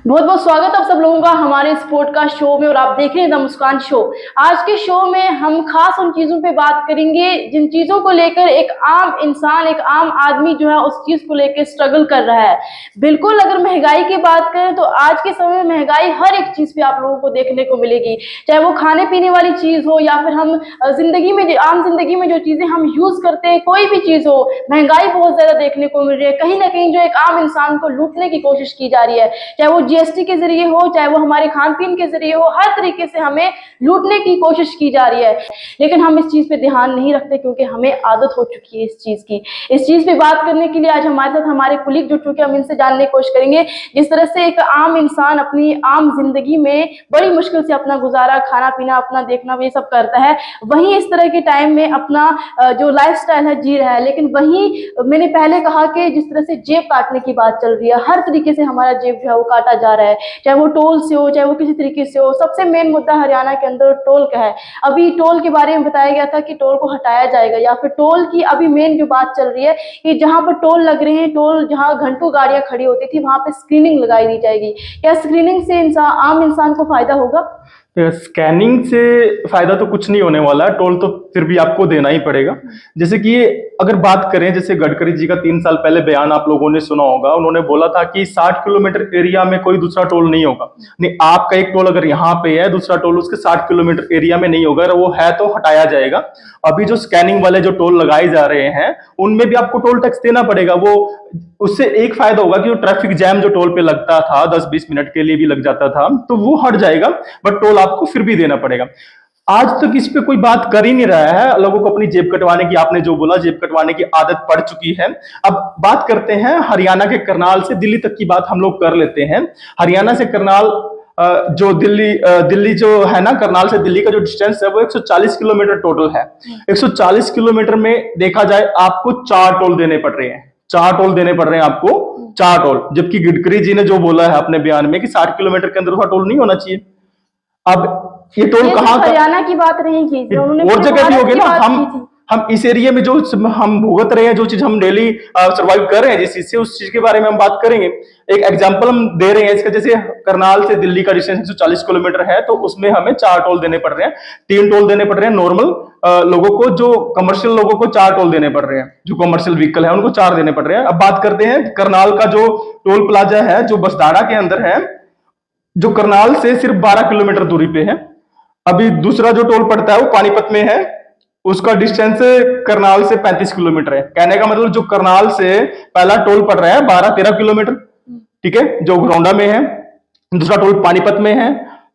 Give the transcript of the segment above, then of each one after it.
बहुत बहुत स्वागत आप सब लोगों का हमारे इस पॉडकास्ट शो में। और आप देख रहे हैं द मुस्कान शो। आज के शो में हम खास उन चीजों पे बात करेंगे जिन चीजों को लेकर एक आम इंसान, एक आम आदमी जो है उस चीज को लेकर स्ट्रगल कर रहा है। बिल्कुल, अगर महंगाई की बात करें तो आज के समय में महंगाई हर एक चीज पे आप लोगों को देखने को मिलेगी, चाहे वो खाने पीने वाली चीज हो या फिर हम जिंदगी में आम जिंदगी में जो चीजें हम यूज करते हैं, कोई भी चीज हो, महंगाई बहुत ज्यादा देखने को मिल रही है। कहीं ना कहीं जो एक आम इंसान को लूटने की कोशिश की जा रही है, चाहे वो जीएसटी के जरिए हो, चाहे वो हमारे खान पीन के जरिए हो, हर तरीके से हमें लूटने की कोशिश की जा रही है। लेकिन हम इस चीज पे ध्यान नहीं रखते क्योंकि हमें आदत हो चुकी है इस चीज की। इस चीज पे बात करने के लिए आज हमारे साथ हमारे कुलीग जुड़ चुके हैं। हम इनसे जानने की कोशिश करेंगे जिस तरह से एक आम इंसान अपनी आम जिंदगी में बड़ी मुश्किल से अपना गुजारा, खाना पीना, अपना देखना, ये सब करता है, वहीं इस तरह के टाइम में अपना जो लाइफस्टाइल है जी रहा है। लेकिन वहीं मैंने पहले कहा कि जिस तरह से जेब काटने की बात चल रही है, हर तरीके से हमारा जेब जो है वो काटा जा रहा है, चाहे वो टोल से हो, चाहे वो किसी तरीके से हो। सबसे मेन मुद्दा हरियाणा के अंदर टोल का है। अभी टोल के बारे में बताया गया था कि टोल को हटाया जाएगा, या फिर टोल की अभी मेन जो बात चल रही है कि जहां पर टोल लग रहे हैं, टोल जहां घंटों गाड़ियां खड़ी होती थी, वहां पे स्क्रीनिंग लगाई दी जाएगी। क्या स्क्रीनिंग से आम इंसान को फायदा होगा? स्कैनिंग से फायदा तो कुछ नहीं होने वाला है, टोल तो फिर भी आपको देना ही पड़ेगा। जैसे कि अगर बात करें, जैसे गडकरी जी का 3 साल पहले बयान आप लोगों ने सुना होगा, उन्होंने बोला था कि 60 किलोमीटर एरिया में कोई दूसरा टोल नहीं होगा। नहीं, आपका एक टोल अगर यहाँ पे है, दूसरा टोल उसके 60 किलोमीटर एरिया में नहीं होगा, अगर वो है तो हटाया जाएगा। अभी जो स्कैनिंग वाले जो टोल लगाए जा रहे हैं उनमें भी आपको टोल टैक्स देना पड़ेगा। वो उससे एक फायदा होगा कि वो ट्रैफिक जैम जो टोल पे लगता था 10-20 मिनट के लिए भी लग जाता था, तो वो हट जाएगा, बट टोल आपको फिर भी देना पड़ेगा। आज तक इस पे कोई बात कर ही नहीं रहा है। लोगों को अपनी जेब कटवाने की, आपने जो बोला, जेब कटवाने की आदत पड़ चुकी है। अब बात करते हैं हरियाणा के करनाल से दिल्ली तक की बात हम लोग कर लेते हैं। हरियाणा से करनाल जो दिल्ली जो है ना, करनाल से दिल्ली का जो डिस्टेंस है वो 140 किलोमीटर टोटल है। 140 किलोमीटर में देखा जाए आपको 4 टोल देने पड़ रहे हैं। 4 टोल देने पड़ रहे हैं आपको, 4 टोल। जबकि गडकरी जी ने जो बोला है अपने बयान में कि 60 किलोमीटर के अंदर उसका टोल नहीं होना चाहिए। अब ये टोल कहाँ का? हरियाणा की बात नहीं की, और जगह भी होगी ना। हम इस एरिया में जो हम भुगत रहे हैं, जो चीज हम डेली सर्वाइव कर रहे हैं जिस चीज से, उस चीज के बारे में हम बात करेंगे। एक एग्जांपल हम दे रहे हैं इसका, जैसे करनाल से दिल्ली का डिस्टेंस 140 किलोमीटर है, तो उसमें हमें 4 टोल देने पड़ रहे हैं। 3 टोल देने पड़ रहे हैं नॉर्मल लोगों को, जो कमर्शियल लोगों को 4 टोल देने पड़ रहे हैं, जो कमर्शियल व्हीकल है उनको 4 देने पड़ रहे हैं। अब बात करते हैं करनाल का जो टोल प्लाजा है, जो बसदाड़ा के अंदर है, जो करनाल से सिर्फ 12 किलोमीटर दूरी पे है। अभी दूसरा जो टोल पड़ता है वो पानीपत में है, उसका डिस्टेंस करनाल से 35 किलोमीटर है। कहने का मतलब जो करनाल से पहला टोल पड़ रहा है 12-13 किलोमीटर, ठीक है, जो घरौंडा में है। दूसरा टोल पानीपत में है,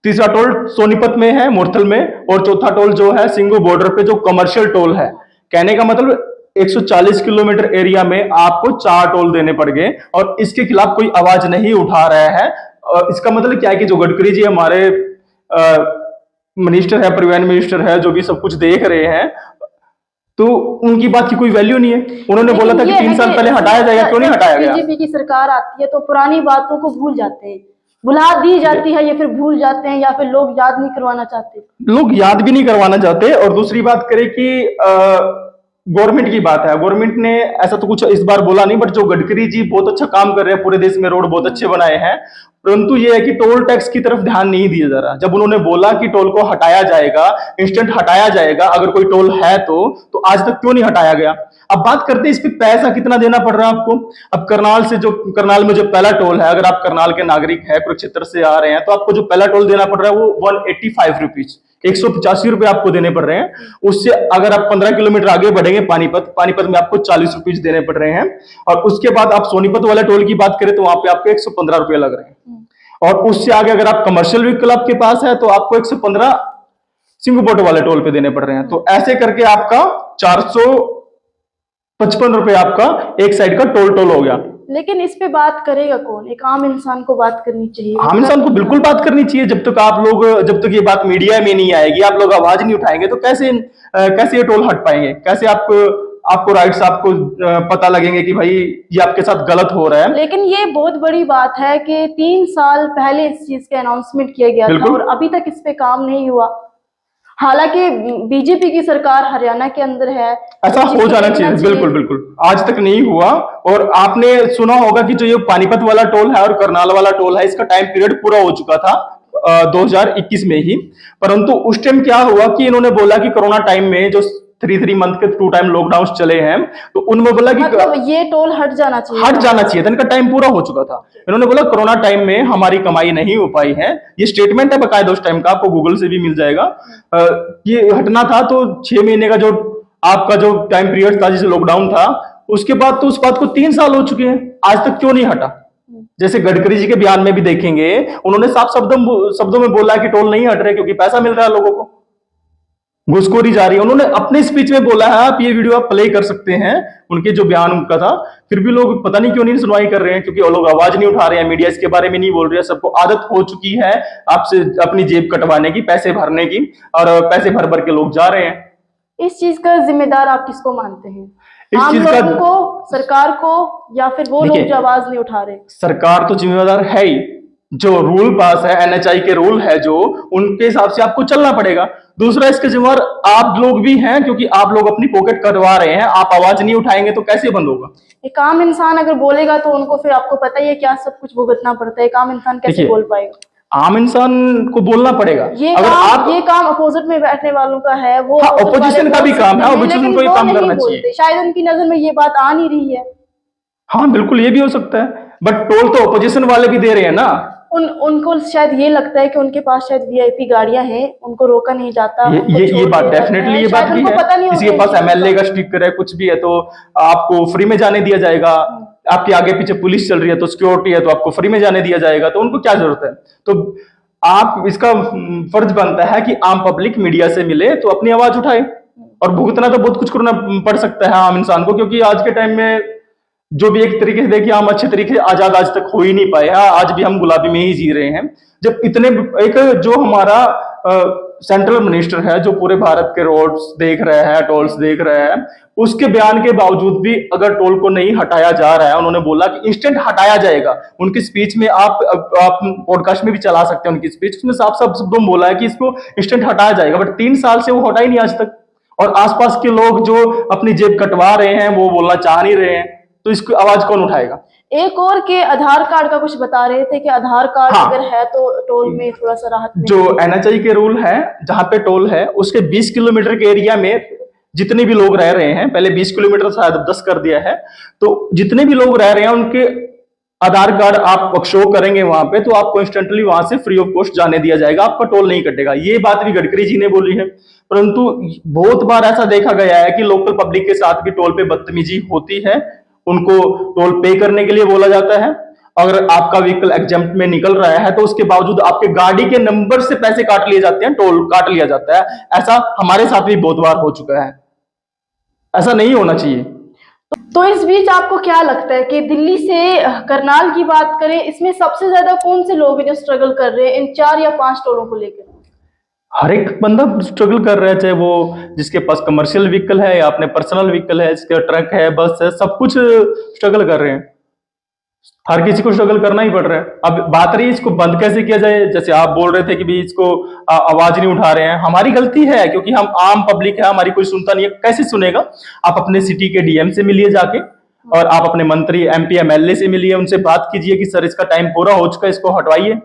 तीसरा टोल सोनीपत में है, मुरथल में, और चौथा टोल जो है सिंगू बॉर्डर पे जो कमर्शियल टोल है। कहने का मतलब 140 किलोमीटर एरिया में आपको 4 टोल देने पड़ गए, और इसके खिलाफ कोई आवाज नहीं उठा रहा है। और इसका मतलब क्या है कि जो गडकरी जी हमारे मिनिस्टर है, परिवहन मिनिस्टर है, जो भी सब कुछ देख रहे हैं, तो उनकी बात की कोई वैल्यू नहीं है। उन्होंने बोला था कि 3 साल पहले हटाया जाएगा, क्यों नहीं हटाया गया? बीजेपी की सरकार आती है तो पुरानी बातों को भूल जाते हैं, भुला दी जाती है, या फिर भूल जाते हैं, या फिर लोग याद नहीं करवाना चाहते। लोग याद भी नहीं करवाना चाहते। और दूसरी बात करें कि गवर्नमेंट की बात है, गवर्नमेंट ने ऐसा तो कुछ इस बार बोला नहीं, बट जो गडकरी जी बहुत अच्छा काम कर रहे हैं, पूरे देश में रोड बहुत अच्छे बनाए हैं, परंतु ये है कि टोल टैक्स की तरफ ध्यान नहीं दिया जा रहा। जब उन्होंने बोला कि टोल को हटाया जाएगा, इंस्टेंट हटाया जाएगा अगर कोई टोल है तो आज तक क्यों नहीं हटाया गया? अब बात करते हैं इस पे पैसा कितना देना पड़ रहा है आपको। अब करनाल में जो पहला टोल है, अगर आप करनाल के नागरिक है, कुरुक्षेत्र से आ रहे हैं, तो आपको जो पहला टोल देना पड़ रहा है वो 185 रुपीज, 185 रुपए आपको देने पड़ रहे हैं। उससे अगर आप 15 किलोमीटर आगे बढ़ेंगे पानीपत में आपको 40 रुपीज देने पड़ रहे हैं। और उसके बाद आप सोनीपत वाले टोल की बात करें तो वहां पे आपको 115 रुपए लग रहे हैं। और उससे आगे अगर आप कमर्शियल व्हीकल आपके पास है तो आपको 115 सिंगुपोटो वाले टोल पे देने पड़ रहे हैं। तो ऐसे करके आपका 455 रुपए आपका एक साइड का टोल हो गया। लेकिन इस पे बात करेगा कौन? एक आम इंसान को बात करनी चाहिए। आम इंसान को बिल्कुल बात करनी चाहिए। जब तक ये बात मीडिया में नहीं आएगी, आप लोग आवाज नहीं उठाएंगे, तो कैसे ये टोल हट पाएंगे? कैसे आपको राइट्स आपको पता लगेंगे कि भाई ये आपके साथ गलत हो रहा है? लेकिन ये बहुत बड़ी बात है कि 3 साल पहले इस चीज का अनाउंसमेंट किया गया था और अभी तक इस पे काम नहीं हुआ। हालांकि बीजेपी की सरकार हरियाणा के अंदर है, ऐसा तो हो जाना देखना चाहिए, बिल्कुल बिल्कुल। आज तक नहीं हुआ। और आपने सुना होगा कि जो ये पानीपत वाला टोल है और करनाल वाला टोल है, इसका टाइम पीरियड पूरा हो चुका था 2021 में ही। परंतु उस टाइम क्या हुआ कि इन्होंने बोला कि कोरोना टाइम में जो 3 मंथ के 2 टाइम लॉकडाउन चले हैं, तो उनमें बोला कि मतलब ये टोल हट जाना चाहिए हट था। जाना चाहिए था, इनका टाइम पूरा हो चुका था। इन्होंने बोला कोरोना टाइम में हमारी कमाई नहीं हो पाई है, ये स्टेटमेंट है बकायदा उस टाइम का, आपको गूगल से भी मिल जाएगा। ये हटना था तो 6 महीने का जो आपका जो टाइम पीरियड था, जैसे लॉकडाउन था, उसके बाद तो उस बात को 3 साल हो चुके हैं, आज तक क्यों नहीं हटा। जैसे गडकरी जी के बयान में भी देखेंगे, उन्होंने साफ शब्दों में बोला कि टोल नहीं हट रहे क्योंकि पैसा मिल रहा है लोगों को, घुसखोरी जा रही है। उन्होंने अपने स्पीच में बोला है, आप ये वीडियो आप प्ले कर सकते हैं, उनके जो बयान उनका था। फिर भी लोग पता नहीं क्यों नहीं सुनवाई कर रहे हैं, क्योंकि वो लोग आवाज नहीं उठा रहे हैं, मीडिया इसके बारे में नहीं बोल रही है। सबको आदत हो चुकी है आपसे अपनी जेब कटवाने की, पैसे भरने की, और पैसे भर भर के लोग जा रहे हैं। इस चीज का जिम्मेदार आप किसको मानते हैं? इस आम चीज का लोगों को, सरकार को, या फिर वो लोग देखिए, जो आवाज नहीं उठा रहे? सरकार तो जिम्मेदार है ही। जो रूल पास है, एनएचआई के रूल है जो, उनके हिसाब से आपको चलना पड़ेगा। दूसरा इसके जिम्मेदार आप लोग भी हैं, क्योंकि आप लोग अपनी पॉकेट करवा रहे हैं। आप आवाज नहीं उठाएंगे तो कैसे बंद होगा। एक आम इंसान अगर बोलेगा तो उनको फिर आपको पता ही है क्या सब कुछ भुगतना पड़ता है। एक आम इंसान कैसे देखिए, बोल पाएगा? आम इंसान को बोलना पड़ेगा। ये काम अपोजिट में बैठने वालों का है, वो हाँ, opposite वाले ऑपोजिशन का बोल भी काम है, सकते हैं, ऑपोजिशन लेकिन को ही वो काम नहीं करना बोलते। चाहिए। शायद उनकी नजर में ये बात आ नहीं रही है। हाँ बिल्कुल, ये भी हो सकता है, बट टोल तो ऑपोजिशन वाले भी दे रहे हैं ना। उनको शायद ये लगता है कि उनके पास शायद वीआईपी गाड़ियां हैं, उनको रोका नहीं जाता, उनको ये छोड़ बात दिया जाता डेफिनेटली, है। ये बात शायद भी उनको है। पता नहीं किसी होता के इन पास चीजों एमएलए का। का स्टिकर है, कुछ भी है, तो आपको फ्री में जाने दिया जाएगा। आपके आगे पीछे पुलिस चल रही है तो सिक्योरिटी है, तो आपको फ्री में जाने दिया जाएगा, तो उनको क्या जरूरत है। तो आप इसका फर्ज बनता है कि आम पब्लिक मीडिया से मिले तो अपनी आवाज उठाए। और भुगतना तो बहुत कुछ करना पड़ सकता है आम इंसान को, क्योंकि आज के टाइम में जो भी एक तरीके से देखिए, हम अच्छे तरीके से आजाद आज तक हो ही नहीं पाए हैं। आज भी हम गुलाबी में ही जी रहे हैं। जब इतने एक जो हमारा सेंट्रल मिनिस्टर है, जो पूरे भारत के रोड्स देख रहे हैं, टोल्स देख रहे हैं, उसके बयान के बावजूद भी अगर टोल को नहीं हटाया जा रहा है, उन्होंने बोला कि इंस्टेंट हटाया जाएगा। उनकी स्पीच में आप पॉडकास्ट में भी चला सकते हैं उनकी स्पीच, उसमें साफ साफ शब्दों में बोला है कि इसको इंस्टेंट हटाया जाएगा, बट 3 साल से वो हटा ही नहीं आज तक। और आसपास के लोग जो अपनी जेब कटवा रहे हैं, वो बोलना चाह नहीं रहे हैं, तो इसकी आवाज कौन उठाएगा। एक और के आधार कार्ड का कुछ बता रहे थे कि आधार कार्ड हाँ, अगर है तो टोल में थोड़ा सा राहत जो मिलेगी। एनएचआई के रूल है, जहां पे टोल है उसके 20 किलोमीटर के एरिया में जितने भी लोग रह रहे हैं, पहले 20 किलोमीटर शायद 10 कर दिया है, तो जितने भी लोग रह रहे हैं उनके आधार कार्ड आप शो करेंगे वहां पे, तो आपको इंस्टेंटली वहां से फ्री ऑफ कॉस्ट जाने दिया जाएगा, आपका टोल नहीं कटेगा। ये बात भी गडकरी जी ने बोली है। परंतु बहुत बार ऐसा देखा गया है कि लोकल पब्लिक के साथ भी टोल पे बदतमीजी होती है, उनको टोल पे करने के लिए बोला जाता है। अगर आपका व्हीकल एग्जेम्प्ट में निकल रहा है तो उसके बावजूद आपके गाड़ी के नंबर से पैसे काट लिए जाते हैं, टोल काट लिया जाता है। ऐसा हमारे साथ भी बहुत बार हो चुका है, ऐसा नहीं होना चाहिए। तो इस बीच आपको क्या लगता है कि दिल्ली से करनाल की बात करें, इसमें सबसे ज्यादा कौन से लोग हैं जो स्ट्रगल कर रहे हैं इन 4 या 5 टोलों को लेकर? हर एक बंदा स्ट्रगल कर रहा है, चाहे वो जिसके पास कमर्शियल व्हीकल है या अपने पर्सनल व्हीकल है, जिसका ट्रक है, बस है, सब कुछ स्ट्रगल कर रहे हैं। हर किसी को स्ट्रगल करना ही पड़ रहा है। अब बात रही इसको बंद कैसे किया जाए, जैसे आप बोल रहे थे कि भाई इसको आवाज नहीं उठा रहे हैं, हमारी गलती है क्योंकि हम आम पब्लिक है, हमारी कोई सुनता नहीं है। कैसे सुनेगा? आप अपने सिटी के डीएम से मिलिए जाके, और आप अपने मंत्री, एमपी, एमएलए से मिलिए, उनसे बात कीजिए कि सर इसका टाइम पूरा हो चुका है, इसको हटवाइए।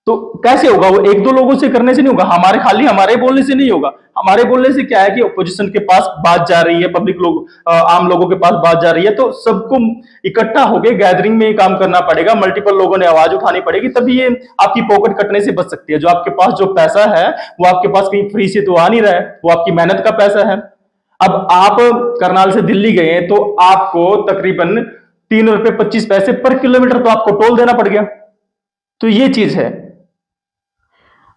तो कैसे होगा? वो एक दो लोगों से करने से नहीं होगा, हमारे बोलने से नहीं होगा। हमारे बोलने से क्या है कि ऑपोजिशन के पास बात जा रही है, पब्लिक लोग, आम लोगों के पास बात जा रही है, तो सबको इकट्ठा होकर गैदरिंग में काम करना पड़ेगा, मल्टीपल लोगों ने आवाज उठानी पड़ेगी, तभी ये आपकी पॉकेट कटने से बच सकती है। जो आपके पास जो पैसा है वो आपके पास कहीं फ्री से तो आ नहीं रहा है, वो आपकी मेहनत का पैसा है। अब आप करनाल से दिल्ली गए तो आपको तकरीबन 3 रुपए 25 पैसे पर किलोमीटर तो आपको टोल देना पड़ गया। तो ये चीज है।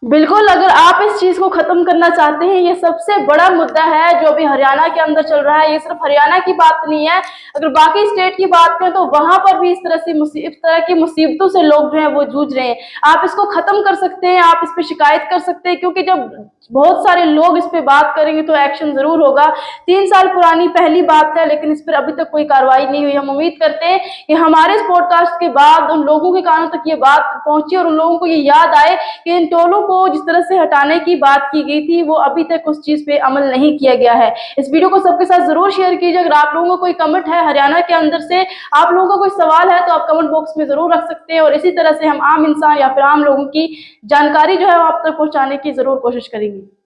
बिल्कुल, अगर आप इस चीज को खत्म करना चाहते हैं, ये सबसे बड़ा मुद्दा है जो अभी हरियाणा के अंदर चल रहा है। ये सिर्फ हरियाणा की बात नहीं है, अगर बाकी स्टेट की बात करें तो वहां पर भी इस तरह की मुसीबतों से लोग जो है वो जूझ रहे हैं। आप इसको खत्म कर सकते हैं, आप इस पे शिकायत कर सकते हैं, क्योंकि जब बहुत सारे लोग इस पे बात करेंगे तो एक्शन जरूर होगा। 3 साल पुरानी पहली बात है, लेकिन इस पर अभी तक कोई कार्रवाई नहीं हुई। हम उम्मीद करते हैं कि हमारे इस पॉडकास्ट के बाद उन लोगों के कानों तक ये बात पहुंचे और उन लोगों को ये याद आए कि इन टोलों को को जिस तरह से हटाने की बात की गई थी वो अभी तक उस चीज पे अमल नहीं किया गया है। इस वीडियो को सबके साथ जरूर शेयर कीजिए। अगर आप लोगों को कोई कमेंट है हरियाणा के अंदर से, आप लोगों का कोई सवाल है तो आप कमेंट बॉक्स में जरूर रख सकते हैं, और इसी तरह से हम आम इंसान या फिर आम लोगों की जानकारी जो है वो आप तक पहुंचाने की जरूर कोशिश करेंगे।